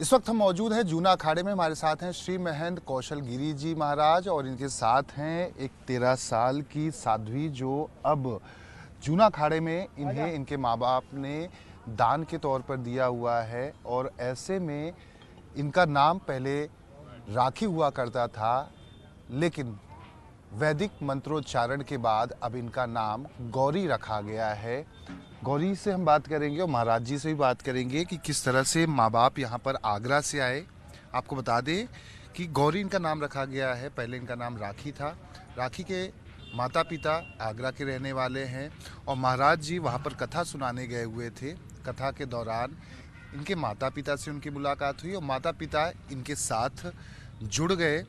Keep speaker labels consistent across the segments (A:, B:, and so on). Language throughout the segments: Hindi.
A: इस वक्त हम मौजूद हैं जूना अखाड़े में। हमारे साथ हैं श्री महेंद्र कौशल गिरी जी महाराज और इनके साथ हैं एक 13 साल की साध्वी जो अब जूना अखाड़े में इन्हें इनके माँ बाप ने दान के तौर पर दिया हुआ है। और ऐसे में इनका नाम पहले राखी हुआ करता था, लेकिन वैदिक मंत्रोच्चारण के बाद अब इनका नाम गौरी रखा गया है। गौरी से हम बात करेंगे और महाराज जी से भी बात करेंगे कि किस तरह से माँ बाप यहाँ पर आगरा से आए। आपको बता दें कि गौरी इनका नाम रखा गया है, पहले इनका नाम राखी था। राखी के माता पिता आगरा के रहने वाले हैं और महाराज जी वहाँ पर कथा सुनाने गए हुए थे। कथा के दौरान इनके माता पिता से उनकी मुलाकात हुई और माता पिता इनके साथ जुड़ गए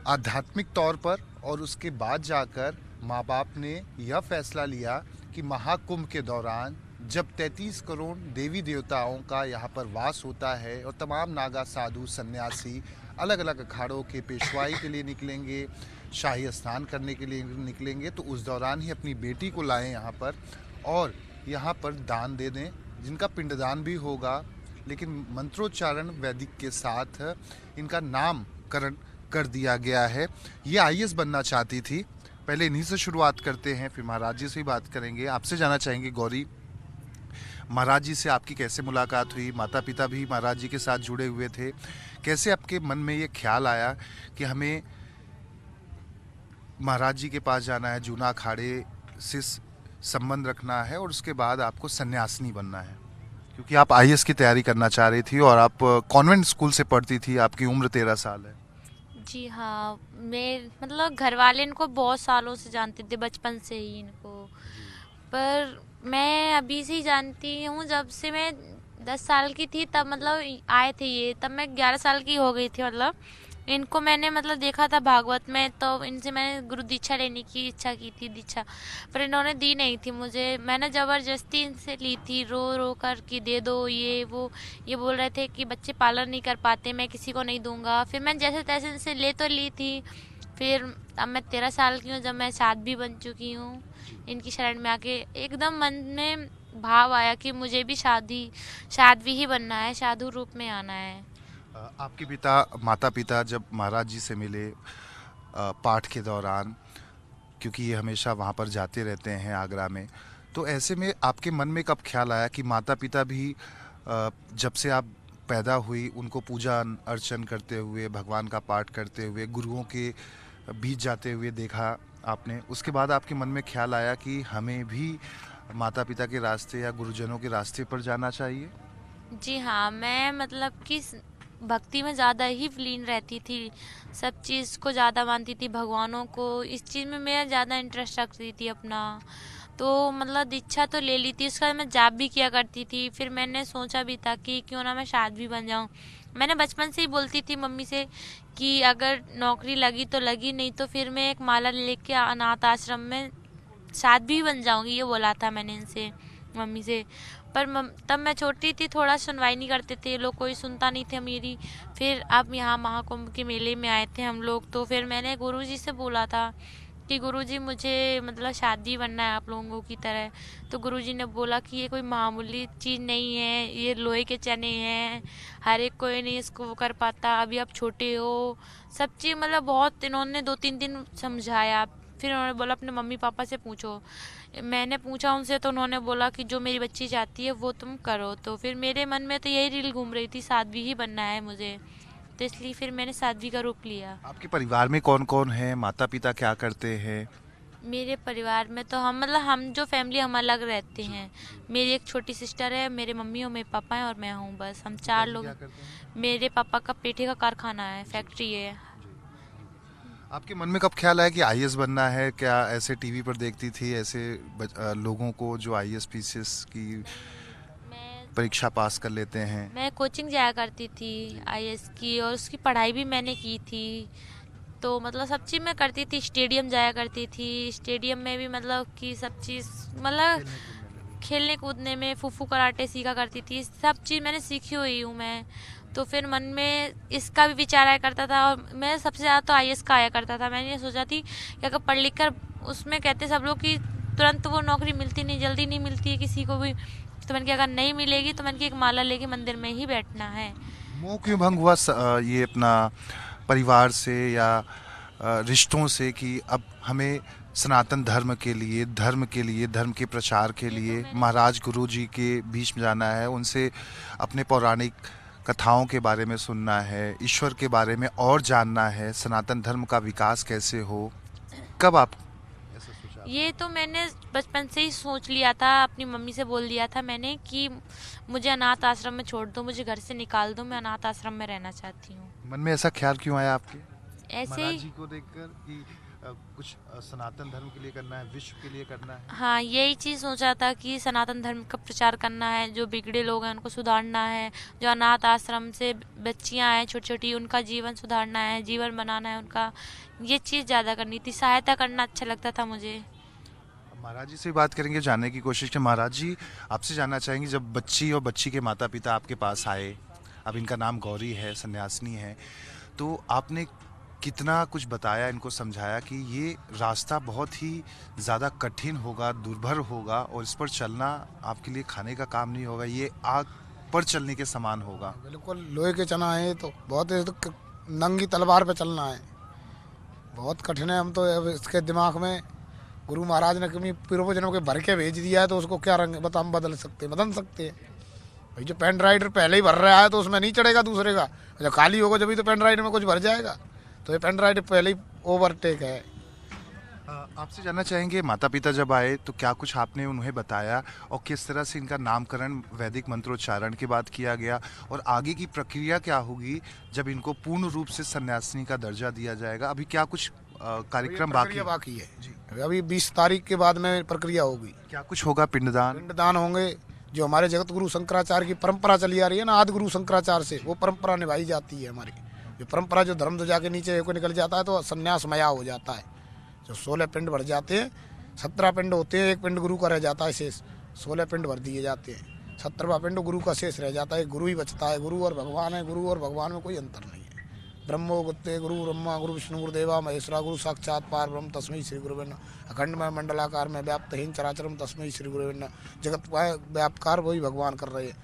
A: आध्यात्मिक तौर पर। और उसके बाद जाकर माँ बाप ने यह फैसला लिया कि महाकुंभ के दौरान जब 33 करोड़ देवी देवताओं का यहाँ पर वास होता है और तमाम नागा साधु सन्यासी अलग अलग अखाड़ों के पेशवाई के लिए निकलेंगे, शाही स्नान करने के लिए निकलेंगे, तो उस दौरान ही अपनी बेटी को लाएं यहाँ पर और यहाँ पर दान दे दें, जिनका पिंडदान भी होगा। लेकिन मंत्रोच्चारण वैदिक के साथ इनका नामकरण कर दिया गया है। ये आईएएस बनना चाहती थी। पहले इन्हीं से शुरुआत करते हैं, फिर महाराज जी से ही बात करेंगे। आपसे जानना चाहेंगे गौरी, महाराज जी से आपकी कैसे मुलाकात हुई? माता पिता भी महाराज जी के साथ जुड़े हुए थे। कैसे आपके मन में ये ख्याल आया कि हमें महाराज जी के पास जाना है, जूना अखाड़े से संबंध रखना है और उसके बाद आपको सन्यासिनी बनना है? क्योंकि आप आईएएस की तैयारी करना चाह रही थी और आप कॉन्वेंट स्कूल से पढ़ती थी, आपकी उम्र 13 साल है।
B: जी हाँ, मैं मतलब घर वाले इनको बहुत सालों से जानते थे, बचपन से ही इनको। पर मैं अभी से ही जानती हूँ, जब से मैं 10 साल की थी तब मतलब आए थे ये, तब मैं 11 साल की हो गई थी। मतलब इनको मैंने मतलब देखा था भागवत में, तो इनसे मैंने गुरु दीक्षा लेने की इच्छा की थी, दीक्षा, पर इन्होंने दी नहीं थी मुझे। मैंने ज़बरदस्ती इनसे ली थी, रो रो कर कि दे दो ये वो। ये बोल रहे थे कि बच्चे पालन नहीं कर पाते, मैं किसी को नहीं दूंगा। फिर मैं जैसे तैसे इनसे ले तो ली थी। फिर अब मैं 13 साल की हूँ, जब मैं साध्वी बन चुकी हूँ, इनकी शरण में आके एकदम मन में भाव आया कि मुझे भी साध्वी ही बनना है, साधु रूप में आना है।
A: आपके माता पिता जब महाराज जी से मिले पाठ के दौरान, क्योंकि ये हमेशा वहाँ पर जाते रहते हैं आगरा में, तो ऐसे में आपके मन में कब ख्याल आया कि माता पिता भी जब से आप पैदा हुई उनको पूजा अर्चन करते हुए, भगवान का पाठ करते हुए, गुरुओं के बीच जाते हुए देखा आपने, उसके बाद आपके मन में ख्याल आया कि हमें भी माता पिता के रास्ते या गुरुजनों के रास्ते पर जाना चाहिए?
B: जी हाँ, मैं मतलब कि भक्ति में ज़्यादा ही विलीन रहती थी, सब चीज़ को ज़्यादा मानती थी, भगवानों को, इस चीज़ में मैं ज़्यादा इंटरेस्ट रखती थी अपना। तो मतलब दीक्षा तो ले ली थी, उसके बाद मैं जाप भी किया करती थी। फिर मैंने सोचा भी था कि क्यों ना मैं साध्वी बन जाऊँ। मैंने बचपन से ही बोलती थी मम्मी से कि अगर नौकरी लगी तो लगी, नहीं तो फिर मैं एक माला लेके अनाथ आश्रम में साध्वी बन जाऊँगी, ये बोला था मैंने इनसे, मम्मी से। पर तब मैं छोटी थी, थोड़ा सुनवाई नहीं करते थे लोग, कोई सुनता नहीं थे मेरी। फिर अब यहाँ महाकुंभ के मेले में आए थे हम लोग, तो फिर मैंने गुरुजी से बोला था कि गुरुजी मुझे मतलब शादी बनना है आप लोगों की तरह। तो गुरुजी ने बोला कि ये कोई मामूली चीज़ नहीं है, ये लोहे के चने हैं, हर एक कोई नहीं इसको वो कर पाता, अभी आप छोटे हो, सब चीज़ मतलब बहुत इन्होंने 2-3 दिन समझाया। फिर उन्होंने बोला अपने मम्मी पापा से पूछो। मैंने पूछा उनसे, तो उन्होंने बोला कि जो मेरी बच्ची चाहती है वो तुम करो। तो फिर मेरे मन में तो यही रील घूम रही थी, साध्वी ही बनना है मुझे, तो इसलिए फिर मैंने साध्वी का रूप लिया।
A: आपके परिवार में कौन कौन है? माता पिता क्या करते हैं?
B: मेरे परिवार में तो हम जो फैमिली, हम अलग रहते हैं। मेरी एक छोटी सिस्टर है, मेरे मम्मी और मेरे पापा हैं और मैं हूँ, बस हम 4
A: पिताजी
B: लोग।
A: क्या करते हैं?
B: मेरे पापा का पेठे का कारखाना है, फैक्ट्री है।
A: आपके मन में कब ख्याल आया कि आईएएस बनना है? क्या ऐसे टीवी पर देखती थी ऐसे लोगों को जो आईएएस पीसीएस की
B: मैं
A: परीक्षा पास कर लेते हैं?
B: मैं कोचिंग जाया करती थी
A: जी।
B: आईएएस की, और उसकी पढ़ाई भी मैंने की थी। तो मतलब सब चीज़ मैं करती थी, स्टेडियम जाया करती थी, स्टेडियम में भी मतलब कि सब चीज़ मतलब
A: खेलने कूदने में भी?
B: खेलने कूदने में फूफू कराटे सीखा करती थी, सब चीज़ मैंने सीखी हुई हूँ मैं। तो फिर मन में इसका भी विचार आया करता था, और मैं सबसे ज़्यादा तो आईएएस का आया करता था। मैंने ये सोचा थी कि अगर पढ़ लिख कर, उसमें कहते सब लोग कि तुरंत वो नौकरी मिलती नहीं, जल्दी नहीं मिलती है किसी को भी, तो मैंने कहा अगर नहीं मिलेगी तो मैंने कहा एक माला लेके मंदिर में ही बैठना है।
A: मोह क्यों भंग हुआ ये अपना परिवार से या रिश्तों से कि अब हमें सनातन धर्म के लिए धर्म के प्रचार के लिए महाराज गुरु जी के बीच में जाना है, उनसे अपने पौराणिक कथाओं के बारे में सुनना है, ईश्वर के बारे में और जानना है, सनातन धर्म का विकास कैसे हो? कब आप ऐसा सोचा?
B: ये तो मैंने बचपन से ही सोच लिया था, अपनी मम्मी से बोल दिया था मैंने कि मुझे अनाथ आश्रम में छोड़ दो, मुझे घर से निकाल दो, मैं अनाथ आश्रम में रहना चाहती हूँ।
A: मन में ऐसा ख्याल क्यों आया आपके
B: ऐसे
A: महाराज
B: ही
A: जी को देखकर कि कुछ सनातन धर्म के लिए करना है, विश्व के लिए करना है?
B: हाँ, यही चीज़ सोचा था कि सनातन धर्म का प्रचार करना है, जो बिगड़े लोग हैं उनको सुधारना है, जो अनाथ आश्रम से बच्चियाँ हैं छोटी छोटी उनका जीवन सुधारना है, जीवन बनाना है उनका, ये चीज़ ज़्यादा करनी थी, सहायता करना अच्छा लगता था मुझे।
A: महाराज जी से बात करेंगे, जानने की कोशिश करें। महाराज जी, आपसे जानना चाहेंगे, जब बच्ची और बच्ची के माता पिता आपके पास आए, अब इनका नाम गौरी है, सन्यासिनी है, तो आपने कितना कुछ बताया, इनको समझाया कि ये रास्ता बहुत ही ज़्यादा कठिन होगा, दुर्भर होगा और इस पर चलना आपके लिए खाने का काम नहीं होगा, ये आग पर चलने के समान होगा?
C: बिल्कुल लोहे के चना है, तो बहुत नंगी तलवार पे चलना है, बहुत कठिन है। हम तो अब इसके दिमाग में गुरु महाराज ने कभी पूर्व जन्म के भर के भेज दिया है, तो उसको क्या रंग बता हम बदल सकते हैं? बदल सकते हैं भाई। जो पेन राइडर पहले ही भर रहा है तो उसमें नहीं चढ़ेगा दूसरे का, जब खाली होगा जब भी तो पेन राइडर में कुछ भर जाएगा, तो ये पेन राइडर पहले ही ओवरटेक है।
A: आपसे जानना चाहेंगे, माता पिता जब आए तो क्या कुछ आपने उन्हें बताया और किस तरह से इनका नामकरण वैदिक मंत्रोच्चारण के बाद किया गया, और आगे की प्रक्रिया क्या होगी जब इनको पूर्ण रूप से सन्यासिनी का दर्जा दिया जाएगा? अभी क्या कुछ कार्यक्रम
C: बाकी है जी। अभी 20 तारीख के बाद में प्रक्रिया होगी।
A: क्या कुछ होगा?
C: पिंडदान होंगे। जो हमारे जगत गुरु शंकराचार्य की परंपरा चली आ रही है ना, आदि गुरु शंकराचार्य से, वो परंपरा निभाई जाती है हमारी। जो परंपरा, जो धर्म ध्वजा के नीचे को निकल जाता है तो संन्यास मया हो जाता है। जो 16 पिंड भर जाते हैं, 17 पिंड होते हैं, एक पिंड गुरु का रह जाता है शेष, 16 पिंड भर दिए जाते हैं, 17वां पिंड गुरु का शेष रह जाता है, गुरु ही बचता है। गुरु और भगवान है, गुरु और भगवान में कोई अंतर नहीं है। ब्रह्मो गुप्ते गुरु ब्रह्मा गुरु विष्णु गुरुदेवा महेश्वरा गुरु साक्षात पार ब्रह्म तस्मै श्री गुरुवे नमः। अखंड में मंडलाकार में व्याप्त हीन चराचरम तस्मै श्री गुरुवे नमः। जगत व्यापकार वही भगवान कर रहे हैं,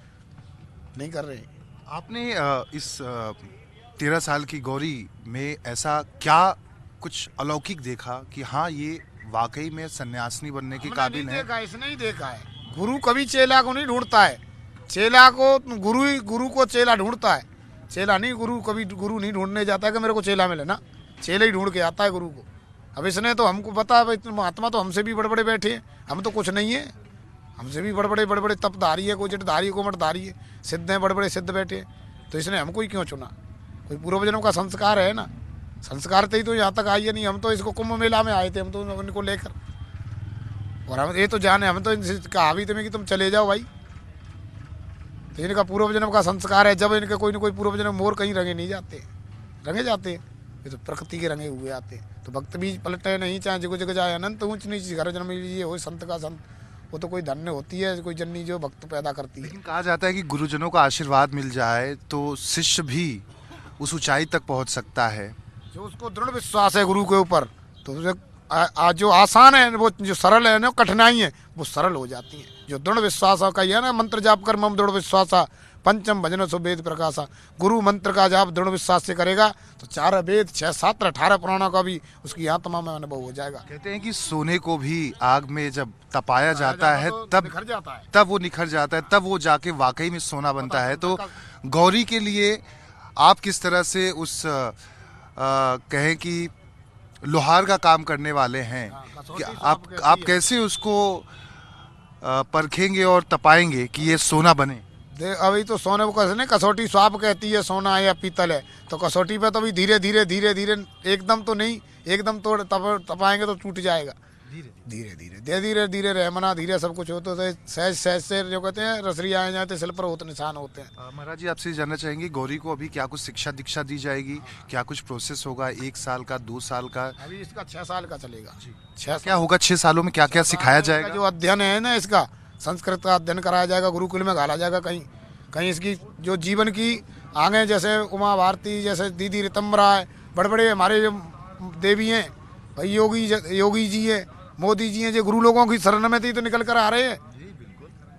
C: नहीं कर रहे।
A: आपने इस 13 साल की गौरी में ऐसा क्या कुछ अलौकिक देखा कि हाँ, ये वाकई में सन्यासिनी बनने के काबिल है?
C: इसने ही देखा है। गुरु कभी चेला को नहीं ढूंढता है, चेला को गुरु को चेला ढूंढता है। चेला नहीं, गुरु कभी गुरु नहीं ढूंढने जाता है कि मेरे को चेला मिले ना, चेला ही ढूंढ के आता है गुरु को। अब इसने तो हमको पता है, महात्मा तो हमसे भी बड़े बड़े बैठे हैं, हम तो कुछ नहीं है, हमसे भी बड़े बड़े तपधारी है, कोई जटधारी को मठधारी है, सिद्ध हैं, बड़े बड़े सिद्ध बैठे हैं। तो इसने हमको ही क्यों चुना? कोई पूर्व जन्म का संस्कार है ना, संस्कार से ही तो यहाँ तक आई है। नहीं, हम तो इसको कुंभ मेला में आए थे, हम तो उनको लेकर, और हम ये तो जाने, हम तो इनसे कहा भी तुम्हें कि तुम चले जाओ भाई। तो इनका पूर्व जन्म का संस्कार है। जब इनके कोई न कोई पूर्व जन्म, मोर कहीं रंगे नहीं जाते, रंगे जाते हैं, ये तो प्रकृति के रंगे हुए आते हैं। तो भक्त भी पलटे नहीं, चाहे जगह जगह जाए अनंत ऊंच नीच घर जन्म लीजिए हो संत का संत, वो तो कोई धन्य होती है, कोई जन्नी जो भक्त पैदा करती है।
A: लेकिन कहा जाता है कि गुरुजनों का आशीर्वाद मिल जाए तो शिष्य भी उस ऊंचाई तक पहुंच सकता है।
C: जो उसको दृढ़ विश्वास है गुरु के ऊपर, तो जो आसान है, वो जो सरल है ना, कठिनाई है वो सरल हो जाती है। जो दृढ़ विश्वास का है ना, मंत्र जाप कर मम दृढ़ विश्वासा पंचम भजन सो वेद प्रकाशा। गुरु मंत्र का जाप दृढ़ विश्वास से करेगा तो 4 वेद 6 7 18 पुराणों का भी उसकी आत्मा में अनुभव हो जाएगा।
A: कहते हैं कि सोने को भी आग में जब तपाया जाता है तब
C: निखर जाता है,
A: तब वो निखर जाता है, तब वो जाके वाकई में सोना बनता है। तो गौरी के लिए आप किस तरह से उस कहें कि लोहार का काम करने वाले हैं, कि आप कैसे उसको परखेंगे और तपाएंगे कि ये सोना बने?
C: अभी तो सोने को कैसे नहीं, कसौटी स्वाप कहती है सोना है या पीतल है, तो कसौटी पे तो अभी धीरे धीरे एकदम तो नहीं, एकदम तो तपाएंगे तो टूट जाएगा। धीरे धीरे रहमना धीरे सब कुछ होता है। सहज सहज से जो कहते हैं रसरी आए जाते सिल पर होते निशान होते हैं।
A: महाराज जी, आपसे जानना चाहेंगे, गौरी को अभी क्या कुछ शिक्षा दीक्षा दी जाएगी? क्या कुछ प्रोसेस होगा? 1 साल का, 2 साल का?
C: अभी इसका 6 साल का चलेगा।
A: 6 क्या होगा 6 सालों में? क्या क्या सिखाया जाएगा?
C: जो अध्ययन है ना, इसका संस्कृत का अध्ययन कराया जाएगा, गुरुकुल में घाला जाएगा। कहीं इसकी जो जीवन की आगे, जैसे उमा भारती, जैसे दीदी रितम्बरा है, बड़े बड़े हमारे जो देवी हैं भाई, योगी जी है, मोदी जी हैं, जो गुरु लोगों की शरण में थी तो निकल कर आ रहे हैं।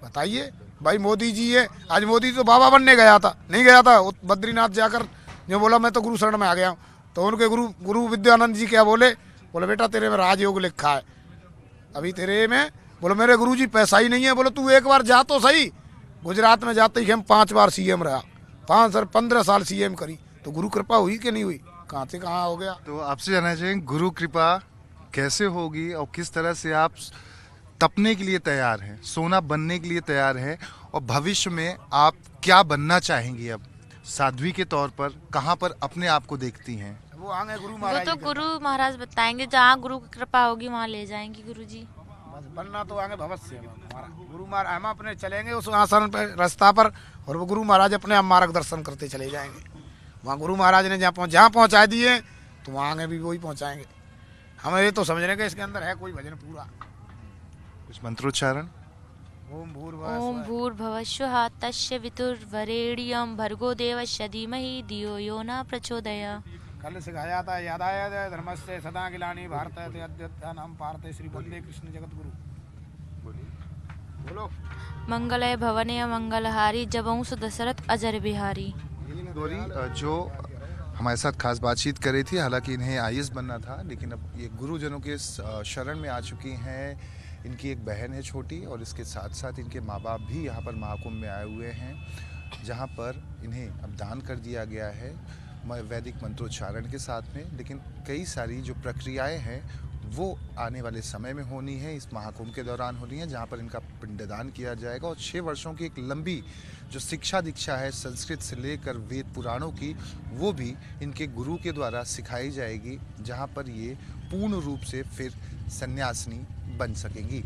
C: बताइए, भाई मोदी जी है, आज मोदी तो बाबा बनने गया था, नहीं गया था बद्रीनाथ जाकर जो बोला मैं तो गुरु शरण में आ गया हूँ, तो उनके गुरु विद्यानंद जी क्या बोले बेटा तेरे में राजयोग लिखा है, अभी तेरे में बोले मेरे गुरु जी पैसा ही नहीं है, बोले तू एक बार जा तो सही। गुजरात में जाते ही हम 5 बार सीएम रहा, 15 साल सीएम करी, तो गुरु कृपा हुई कि नहीं हुई, कहाँ से कहाँ हो गया।
A: तो आपसे जानना चाहेंगे गुरु कृपा कैसे होगी और किस तरह से आप तपने के लिए तैयार हैं, सोना बनने के लिए तैयार हैं, और भविष्य में आप क्या बनना चाहेंगी? अब साध्वी के तौर पर कहाँ पर अपने आप को देखती हैं?
C: वो आगे गुरु
B: वो
C: महाराज
B: तो
C: की
B: गुरु महाराज बताएंगे, जहाँ गुरु की कृपा होगी वहाँ ले जाएंगे गुरु जी।
C: बस बनना तो आगे भविष्य है हमारा। गुरु महाराज हम अपने चलेंगे उस आसन पे रास्ता पर, और वो गुरु महाराज अपने आप मार्गदर्शन करते चले जाएंगे। वहाँ गुरु महाराज ने जहाँ पहुँचा दिए तो वहाँ आगे भी वही पहुँचाएंगे। हमें ये तो समझने के इसके अंदर है कोई भजन पूरा।
A: कुछ मंत्रोच्चारण।
C: ओम
B: ओम भूर्भुवः स्वः तस्य वितुर्वरेण्यं भर्गो देवस्य धीमहि धियो यो न प्रचोदयात्।
C: कल सिखाया था, याद आया था, धर्मस्य सदा गिलानि भारत अद्यत्तानां पार्थ श्री वंदे कृष्ण जगत गुरु। बोलो।
B: मंगलय भवने मंगलहारी जबहु दशरथ अजर बिहारी।
A: गौरी जो हमारे साथ खास बातचीत कर रही थी, हालांकि इन्हें आईएएस बनना था, लेकिन अब ये गुरुजनों के शरण में आ चुकी हैं। इनकी एक बहन है छोटी, और इसके साथ साथ इनके माँ बाप भी यहाँ पर महाकुंभ में आए हुए हैं, जहाँ पर इन्हें अब दान कर दिया गया है वैदिक मंत्रोच्चारण के साथ में। लेकिन कई सारी जो प्रक्रियाएं हैं वो आने वाले समय में होनी है, इस महाकुंभ के दौरान होनी है, जहाँ पर इनका पिंडदान किया जाएगा। और 6 वर्षों की एक लंबी जो शिक्षा दीक्षा है संस्कृत से लेकर वेद पुराणों की, वो भी इनके गुरु के द्वारा सिखाई जाएगी, जहाँ पर ये पूर्ण रूप से फिर सन्यासिनी बन सकेंगी।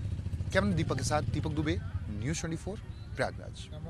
A: कैमरा दीपक के साथ दीपक दुबे, न्यूज़ 24 प्रयागराज।